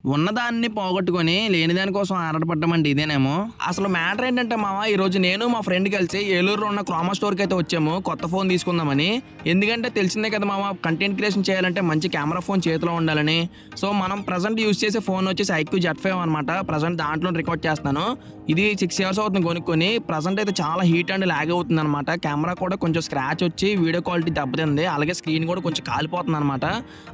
ఉన్నదాన్ని పోగొట్టుకొని లేని దాని కోసం ఆరాటపడ్డమండి ఇదేనేమో. అసలు మ్యాటర్ ఏంటంటే మామ, ఈరోజు నేను మా ఫ్రెండ్ కలిసి ఏలూరులో ఉన్న క్రోమా స్టోర్కి అయితే వచ్చాము కొత్త ఫోన్ తీసుకుందామని. ఎందుకంటే తెలిసిందే కదా మామ, కంటెంట్ క్రియేషన్ చేయాలంటే మంచి కెమెరా ఫోన్ చేతిలో ఉండాలని. సో మనం ప్రజెంట్ యూస్ చేసే ఫోన్ వచ్చేసి IQ Z5 అనమాట. ప్రజెంట్ దాంట్లో రికార్డ్ చేస్తాను. ఇది 6 years అవుతుంది కొనుక్కొని. ప్రజెంట్ అయితే చాలా హీట్ అండ్ లాగ్ అవుతుంది అనమాట. కెమెరా కూడా కొంచెం స్క్రాచ్ వచ్చి వీడియో క్వాలిటీ దెబ్బతింది. అలాగే స్క్రీన్ కూడా కొంచెం కాలిపోతుంది అనమాట.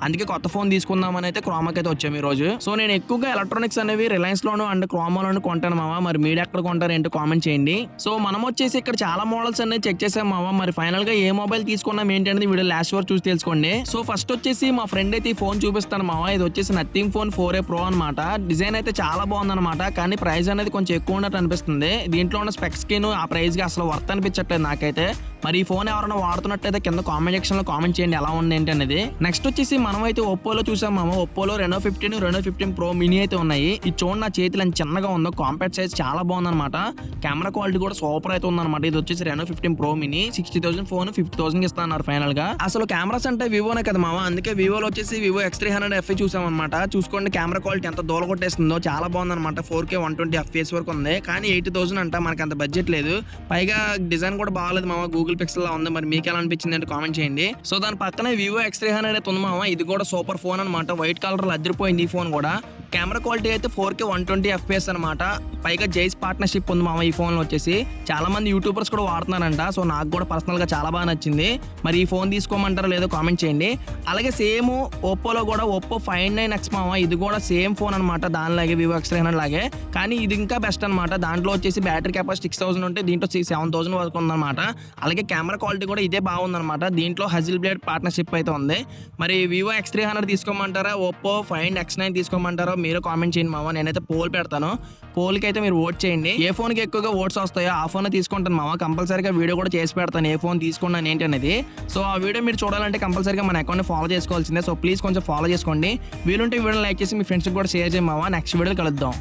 అందుకే కొత్త ఫోన్ తీసుకుందామని అయితే క్రోమాకి అయితే వచ్చాము ఈ రోజు. సో నేను ఎక్కువగా ఎలక్ట్రానిక్స్ అనేవి రిలయన్స్ లోను అండ్ క్రోమాలోను కొంటాను మామ. మరి మీరు ఎక్కడ కొంటారు ఏంటో కామెంట్ చేయండి. సో మనం వచ్చేసి ఇక్కడ చాలా మోడల్స్ అనేది చెక్ చేసాం మామ. మరి ఫైనల్ గా ఏ మొబైల్ తీసుకున్నాం ఏంటి అనేది వీడియో లాస్ట్ వరకు చూసి తెలుసుకోండి. సో ఫస్ట్ వచ్చేసి మా ఫ్రెండ్ అయితే ఈ ఫోన్ చూపిస్తాను మామ. ఇది వచ్చేసి నథింగ్ ఫోన్ 4A Pro అనమాట. డిజైన్ అయితే చాలా బాగుంది అనమాట. కానీ ప్రైస్ అనేది కొంచెం ఎక్కువ ఉన్నట్టు అనిపిస్తుంది. దీంట్లో ఉన్న స్పెక్స్ కి ఆ ప్రైస్ కి అసలు వర్త్ అనిపించట్లేదు నాకైతే. మరి ఈ ఫోన్ ఎవరైనా వాడుతున్నట్టయితే కింద కామెంట్ సెక్షన్ లో కామెంట్ చేయండి ఎలా ఉంది ఏంటి అనేది. నెక్స్ట్ వచ్చేసి మనం అయితే ఒప్పోలో చూసాం మామ. ఒప్పోలో Reno 15, Reno 15 Pro మినీ అయితే ఉన్నాయి. ఇది చూడండి నా చేతిలో ఎంత చిన్నగా ఉందో. కాంపాక్ట్ సైజ్ చాలా బాగుంది అనమాట. కెమెరా క్వాలిటీ కూడా సూపర్ అయితే ఉందన్నమాట. ఇది వచ్చేసి Reno 15 Pro మినీ 60,000 ఫోన్ 50,000 ఇస్తున్నారు ఫైనల్ గా. అసలు కెమెరాస్ అంటే వివోనే కదా మామ. అందుకే వివోలో వచ్చేసి వివో X300 FE చూసాం అనమాట. చూసుకోండి కెమెరా క్వాలిటీ ఎంత దూల కొట్టేస్తుందో. చాలా బాగుంది అనమాట. 4K 120 FPS వరకు ఉంది. కానీ 80,000 అంట, మనకి అంత బడ్జెట్ లేదు. పైగా డిజైన్ కూడా బాగాలేదు మామ. గూగుల్ పిక్సెల్ లా ఉంది. మరి మీకు ఎలా అనిపించింది అంటే కామెంట్ చేయండి. సో దాని పక్కనే వివో X300 అయితే ఉంది మామ. ఇది కూడా సూపర్ ఫోన్ అనమాట. వైట్ కలర్ లో అదిరిపోయింది ఈ ఫోన్ కూడా. కెమెరా క్వాలిటీ అయితే 4K 120 FPS అనమాట. పైగా జైస్ పార్ట్నర్షిప్ ఉంది మామ ఈ ఫోన్ లో వచ్చేసి. చాలా మంది యూట్యూబర్స్ కూడా వాడుతున్నారంట. సో నాకు కూడా పర్సనల్ గా చాలా బాగా నచ్చింది. మరి ఈ ఫోన్ తీసుకోమంటారో లేదో కామెంట్ చేయండి. అలాగే సేమ్ ఓప్పోలో కూడా Oppo Find 9X మామ. ఇది కూడా సేమ్ ఫోన్ అనమాట. దానిలాగే వివో X300 లాగే. కానీ ఇది ఇంకా బెస్ట్ అనమాట. దాంట్లో వచ్చేసి బ్యాటరీ కెపాసిటీ 6,000 ఉంటే దీంట్లో 7,000 వరకు ఉందన్నమాట. అలాగే కెమెరా క్వాలిటీ కూడా ఇదే బాగుందన్నమాట. దీంట్లో హజిల్ బ్లేడ్ పార్ట్నర్షిప్ అయితే ఉంది. మరి Vivo X300 తీసుకోమంటారా, Oppo Find X9 తీసుకోమంటారో మీరు కామెంట్ చేయండి మామ. నేనైతే పోల్ పెడతాను. పోల్కి అయితే మీరు ఓట్ చేయండి. ఏ ఫోన్కి ఎక్కువగా ఓట్స్ వస్తాయో ఆ ఫోన్ తీసుకుంటాను మామ. కంపల్సరీగా వీడియో కూడా చేసి పెడతాను ఏ ఫోన్ తీసుకున్నాను ఏంటి అనేది. సో ఆ వీడియో మీరు చూడాలంటే కంపల్సరీగా మన అకౌంట్ని ఫాలో చేసుకోవాల్సిందే. సో ప్లీజ్ కొంచెం ఫాలో చేసుకోండి. వీలుంటే వీడియో లైక్ చేసి మీ ఫ్రెండ్స్కి కూడా షేర్ చేయండి మామ. నెక్స్ట్ వీడియోలో కలుద్దాం.